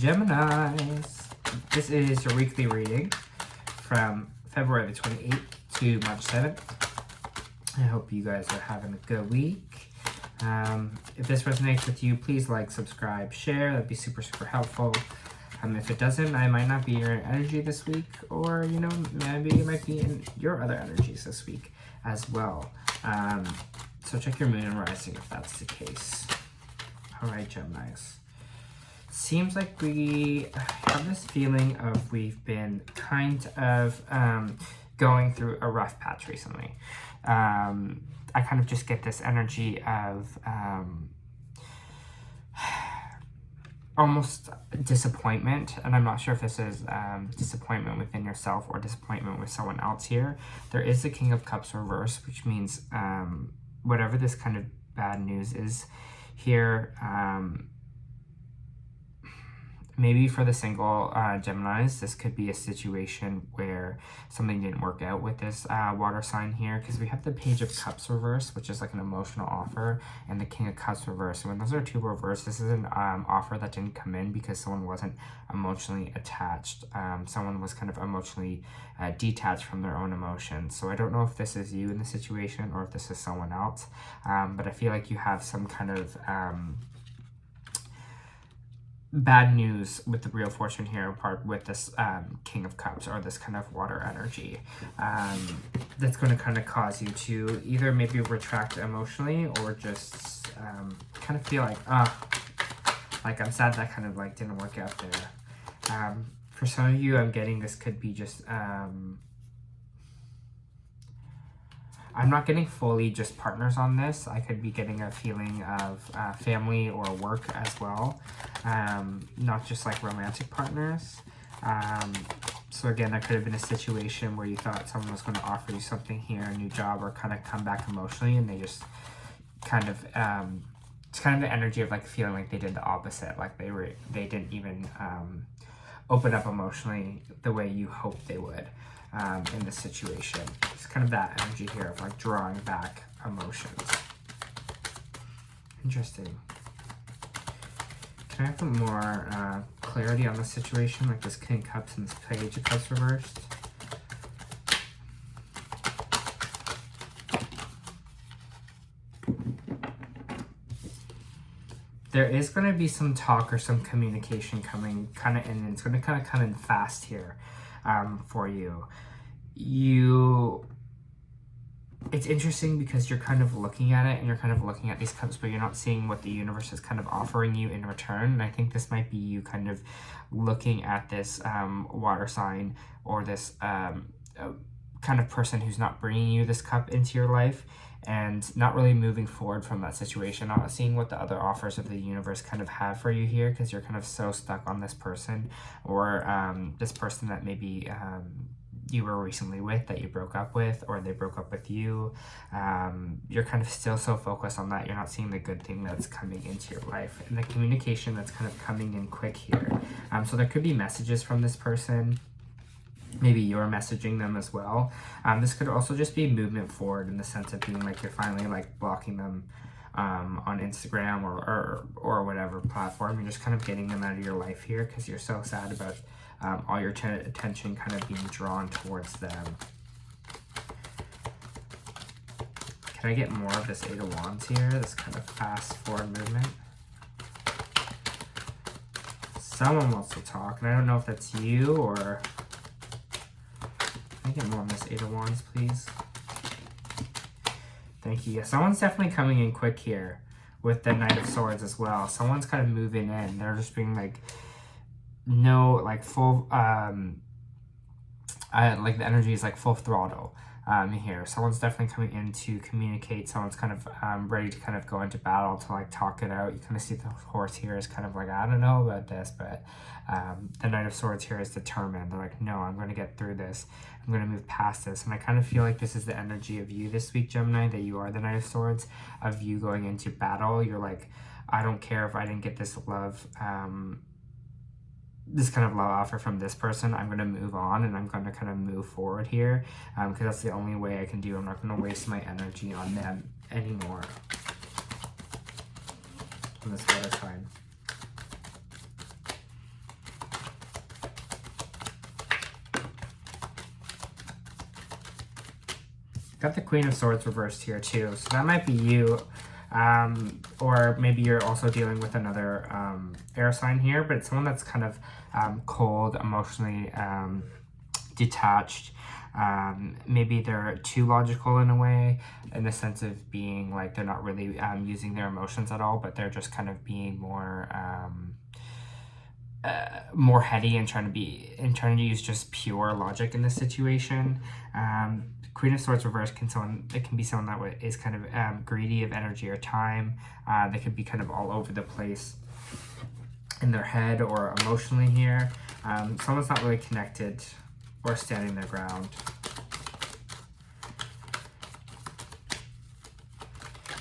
Geminis, this is your weekly reading from February the 28th to March 7th. I hope you guys are having a good week. If this resonates with you, please like, subscribe, share. That'd be super, super helpful. If it doesn't, I might not be in your energy this week, or, you know, maybe it might be in your other energies this week as well. So check your moon and rising if that's the case. All right, Geminis. Seems like we have this feeling of we've been kind of going through a rough patch recently. I kind of just get this energy of almost disappointment, and I'm not sure if this is disappointment within yourself or disappointment with someone else here. There is the King of Cups reverse, which means whatever this kind of bad news is here, maybe for the single Geminis, this could be a situation where something didn't work out with this water sign here, because we have the Page of Cups reverse, which is like an emotional offer, and the King of Cups reverse. And when those are two reversed, this is an offer that didn't come in because someone wasn't emotionally attached. Someone was kind of emotionally detached from their own emotions. So I don't know if this is you in the situation or if this is someone else, but I feel like you have some kind of bad news with the Wheel of Fortune here, part with this King of Cups, or this kind of water energy, that's going to kind of cause you to either maybe retract emotionally, or just kind of feel like I'm sad that kind of like didn't work out there. For some of you, I'm getting this could be just I'm not getting fully just partners on this. I could be getting a feeling of family or work as well. Not just like romantic partners. So again, that could have been a situation where you thought someone was going to offer you something here, a new job, or kind of come back emotionally, and they just kind of, it's kind of the energy of like feeling like they did the opposite. Like they didn't even open up emotionally the way you hoped they would. In this situation. It's kind of that energy here of like drawing back emotions. Interesting. Can I have some more clarity on the situation, like this King of Cups and this Page of Cups reversed? There is going to be some talk or some communication coming kind of in, and it's going to kind of come in fast here. For you. It's interesting because you're kind of looking at it, and you're kind of looking at these cups, but you're not seeing what the universe is kind of offering you in return. And I think this might be you kind of looking at this water sign, or this kind of person who's not bringing you this cup into your life, and not really moving forward from that situation, not seeing what the other offers of the universe kind of have for you here, because you're kind of so stuck on this person, or this person that maybe you were recently with, that you broke up with, or they broke up with you. You're kind of still so focused on that, you're not seeing the good thing that's coming into your life, and the communication that's kind of coming in quick here. So there could be messages from this person. Maybe you're messaging them as well. This could also just be movement forward, in the sense of being like you're finally like blocking them on Instagram or whatever platform. You're just kind of getting them out of your life here, because you're so sad about all your attention kind of being drawn towards them. Can I get more of this Eight of Wands here, this kind of fast forward movement? Someone wants to talk, and I don't know if that's you, or... Can I get more on this Eight of Wands, please? Thank you. Yeah, someone's definitely coming in quick here with the Knight of Swords as well. Someone's kind of moving in. They're just being like, no, like full, like the energy is like full throttle here. Someone's definitely coming in to communicate. Someone's kind of ready to kind of go into battle, to like talk it out. You kind of see the horse here is kind of like, I don't know about this, but the Knight of Swords here is determined. They're like, no, I'm going to get through this. I'm going to move past this. And I kind of feel like this is the energy of you this week, Gemini, that you are the Knight of Swords, of you going into battle. You're like, I don't care if I didn't get this love, this kind of love offer from this person. I'm going to move on, and I'm going to kind of move forward here, because that's the only way I can do. I'm not going to waste my energy on them anymore. On this water sign. Got the Queen of Swords reversed here too. So that might be you. Or maybe you're also dealing with another air sign here, but it's someone that's kind of cold, emotionally detached. Maybe they're too logical in a way, in the sense of being like they're not really using their emotions at all, but they're just kind of being more heady and trying to use just pure logic in this situation. Queen of Swords reversed can be someone that is kind of greedy of energy or time. They could be kind of all over the place in their head or emotionally here. Someone's not really connected or standing their ground.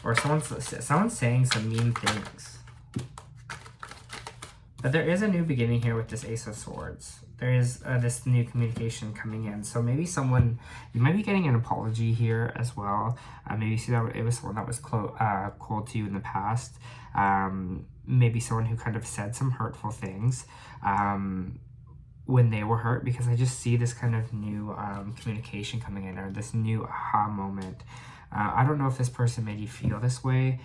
Or someone's saying some mean things. But there is a new beginning here with this Ace of Swords. There is this new communication coming in. So maybe you might be getting an apology here as well. Maybe you see that it was someone that was cold to you in the past. Maybe someone who kind of said some hurtful things when they were hurt, because I just see this kind of new communication coming in, or this new aha moment. I don't know if this person made you feel this way.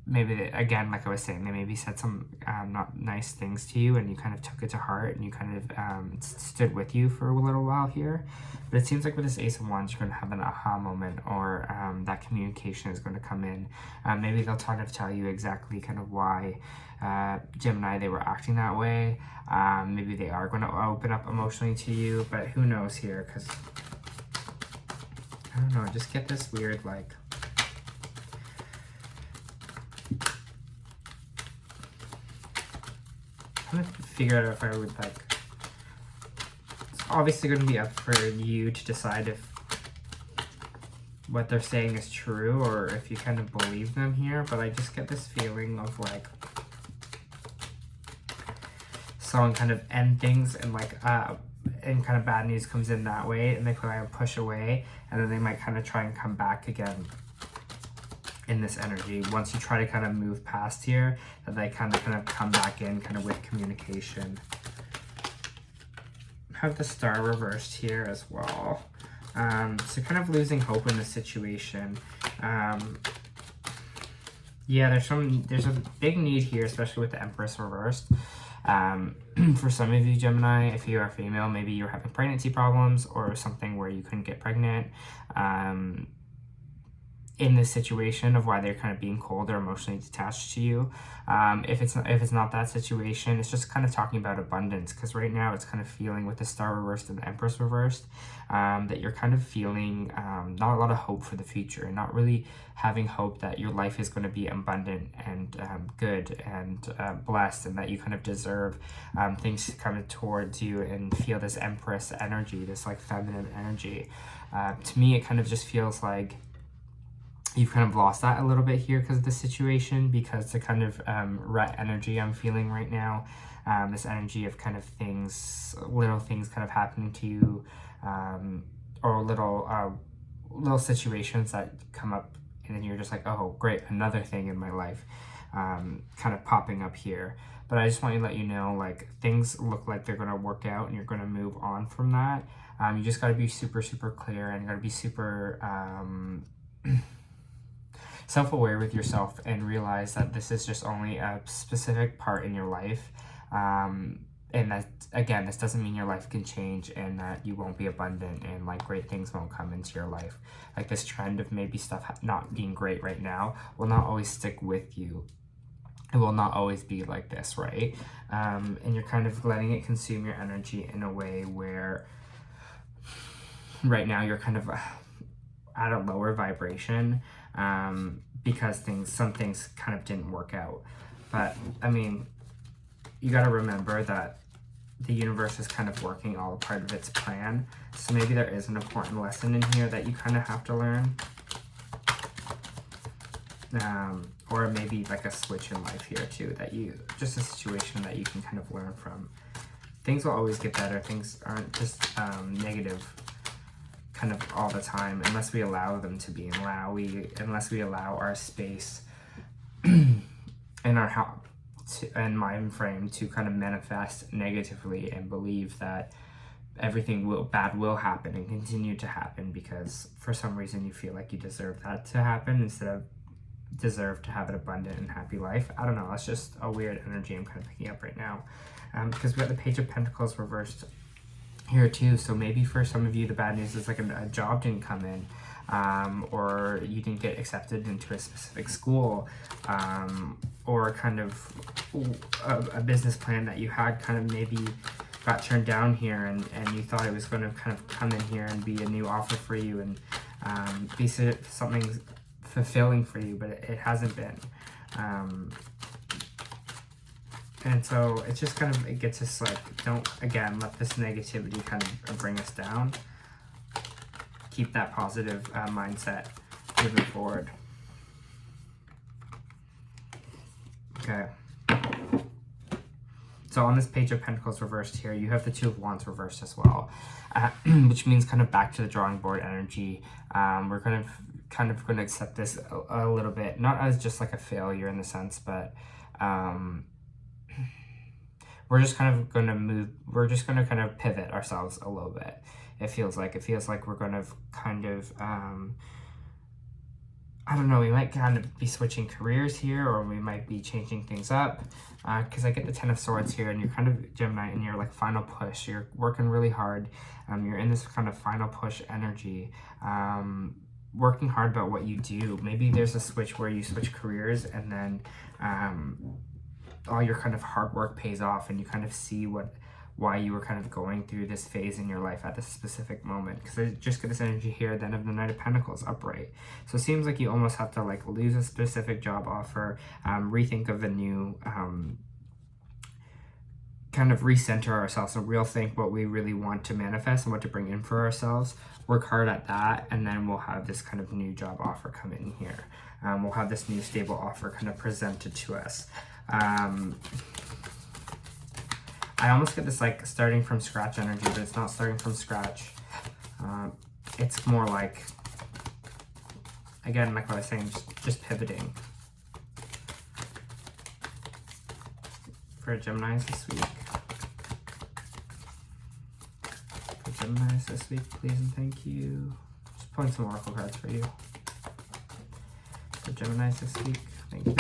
Maybe, again, like I was saying, they maybe said some not nice things to you, and you kind of took it to heart, and you kind of stood with you for a little while here. But it seems like with this Ace of Wands, you're going to have an aha moment, or that communication is going to come in. Maybe they'll kind of tell you exactly kind of why, Gemini, they were acting that way. Maybe they are going to open up emotionally to you, but who knows here, because, I don't know, just get this weird, like, I'm trying to figure out if I would, like, it's obviously going to be up for you to decide if what they're saying is true, or if you kind of believe them here, but I just get this feeling of, like, someone kind of end things, and, like, and kind of bad news comes in that way, and they kind of push away, and then they might kind of try and come back again in this energy. Once you try to kind of move past here, that they kind of come back in kind of with communication. Have the Star reversed here as well. So kind of losing hope in the situation. Yeah, there's a big need here, especially with the Empress reversed. For some of you, Gemini, if you are female, maybe you're having pregnancy problems or something where you couldn't get pregnant. In this situation of why they're kind of being cold or emotionally detached to you. If it's not that situation, it's just kind of talking about abundance, because right now it's kind of feeling with the Star reversed and the Empress reversed, that you're kind of feeling not a lot of hope for the future, not really having hope that your life is going to be abundant and good and blessed, and that you kind of deserve things coming towards you, and feel this Empress energy, this like feminine energy. To me, it kind of just feels like you've kind of lost that a little bit here because of the situation, because the kind of rut energy I'm feeling right now, this energy of kind of little things kind of happening to you, or little situations that come up, and then you're just like, oh great, another thing in my life kind of popping up here. But I just want to let you know, like, things look like they're going to work out, and you're going to move on from that. You just got to be super clear, and you got to be super self-aware with yourself, and realize that this is just only a specific part in your life, and that, again, this doesn't mean your life can change, and that you won't be abundant, and like great things won't come into your life. Like, this trend of maybe stuff not being great right now will not always stick with you. It will not always be like this, right? And you're kind of letting it consume your energy in a way where right now you're kind of at a lower vibration, because some things kind of didn't work out. But I mean, you got to remember that the universe is kind of working all a part of its plan. So maybe there is an important lesson in here that you kind of have to learn, or maybe like a switch in life here too, just a situation that you can kind of learn from. Things will always get better. Things aren't just negative kind of all the time, unless we allow them to be, unless we allow our space and our and mind frame to kind of manifest negatively, and believe that everything bad will happen and continue to happen because for some reason you feel like you deserve that to happen instead of deserve to have an abundant and happy life. I don't know, that's just a weird energy I'm kind of picking up right now. Because we got the Page of Pentacles reversed here too, so maybe for some of you the bad news is like a job didn't come in, or you didn't get accepted into a specific school, or kind of a business plan that you had kind of maybe got turned down here, and you thought it was going to kind of come in here and be a new offer for you and be something fulfilling for you, but it hasn't been. And so it's just kind of, it gets us like, don't, again, let this negativity kind of bring us down. Keep that positive mindset moving forward. Okay. So on this Page of Pentacles reversed here, you have the Two of Wands reversed as well, which means kind of back to the drawing board energy. We're kind of going to accept this a little bit, not as just like a failure in the sense, but we're just kind of going to move, we're just going to kind of pivot ourselves a little bit. It feels like we're going to kind of, I don't know, we might kind of be switching careers here, or we might be changing things up, because I get the Ten of Swords here, and you're kind of Gemini in your like final push. You're working really hard. You're in this kind of final push energy, working hard about what you do. Maybe there's a switch where you switch careers, and then all your kind of hard work pays off, and you kind of see why you were kind of going through this phase in your life at this specific moment. Because I just get this energy here then of the Knight of Pentacles upright. So it seems like you almost have to like lose a specific job offer, rethink of a new, kind of recenter ourselves and real think what we really want to manifest and what to bring in for ourselves. Work hard at that, and then we'll have this kind of new job offer come in here. We'll have this new stable offer kind of presented to us. I almost get this like starting from scratch energy, but it's not starting from scratch. It's more like, again, like what I was saying, just pivoting. For Geminis this week. For Geminis this week, please and thank you. Just pulling some oracle cards for you. For Geminis this week, thank you.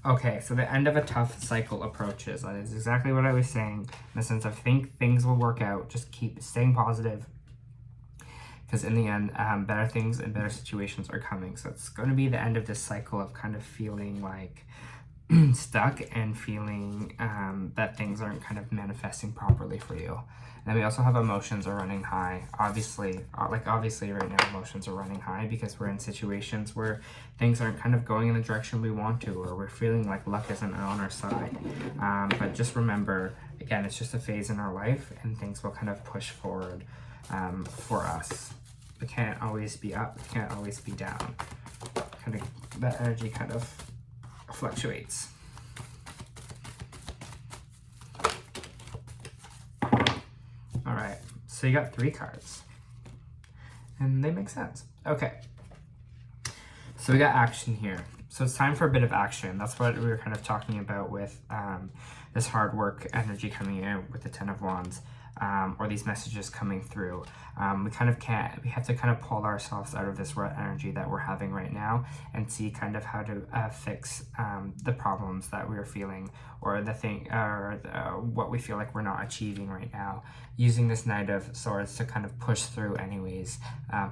Okay, so the end of a tough cycle approaches. That is exactly what I was saying, in the sense of think things will work out. Just keep staying positive, because in the end, better things and better situations are coming. So it's going to be the end of this cycle of kind of feeling like stuck and feeling that things aren't kind of manifesting properly for you. And then we also have emotions are running high. Obviously right now emotions are running high because we're in situations where things aren't kind of going in the direction we want to, or we're feeling like luck isn't on our side. But just remember, again, it's just a phase in our life, and things will kind of push forward for us. It can't always be up, it can't always be down. Kind of that energy kind of fluctuates. All right, so you got 3 cards, and they make sense. Okay, so we got action here. So it's time for a bit of action. That's what we were kind of talking about with this hard work energy coming in with the Ten of Wands, or these messages coming through. We have to kind of pull ourselves out of this rut energy that we're having right now and see kind of how to fix the problems that we're feeling, or what we feel like we're not achieving right now, using this Knight of Swords to kind of push through anyways,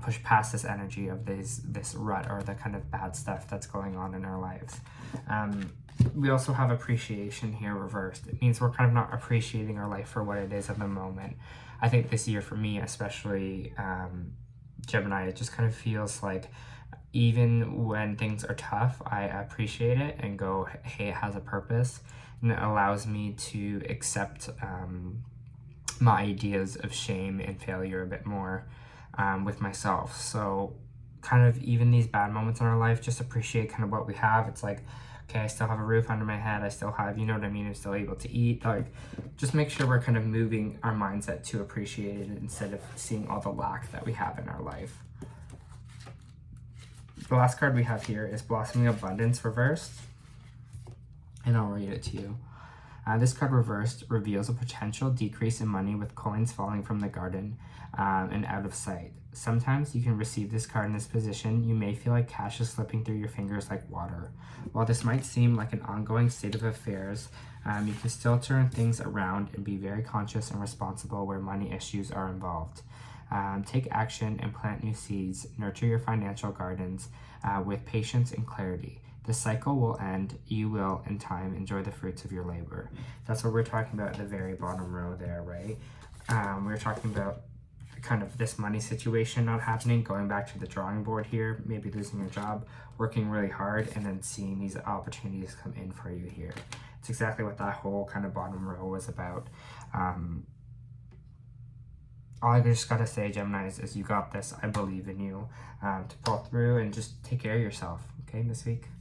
push past this energy of this rut or the kind of bad stuff that's going on in our lives. We also have appreciation here reversed. It means we're kind of not appreciating our life for what it is at the moment. I think this year for me, especially Gemini, it just kind of feels like even when things are tough, I appreciate it and go, hey, it has a purpose. And it allows me to accept my ideas of shame and failure a bit more with myself. So kind of even these bad moments in our life, just appreciate kind of what we have. It's like, okay, I still have a roof under my head. I still have, you know what I mean? I'm still able to eat. Like, just make sure we're kind of moving our mindset to appreciate it instead of seeing all the lack that we have in our life. The last card we have here is Blossoming Abundance reversed, and I'll read it to you. This card reversed reveals a potential decrease in money with coins falling from the garden and out of sight. Sometimes you can receive this card in this position. You may feel like cash is slipping through your fingers like water. While this might seem like an ongoing state of affairs, you can still turn things around and be very conscious and responsible where money issues are involved. Take action and plant new seeds. Nurture your financial gardens with patience and clarity. The cycle will end. You will, in time, enjoy the fruits of your labor. That's what we're talking about at the very bottom row there, right? We're talking about kind of this money situation not happening, going back to the drawing board here, maybe losing your job, working really hard, and then seeing these opportunities come in for you here. It's exactly what that whole kind of bottom row was about. All I just gotta say, Gemini, is you got this. I believe in you to pull through and just take care of yourself, okay, this week.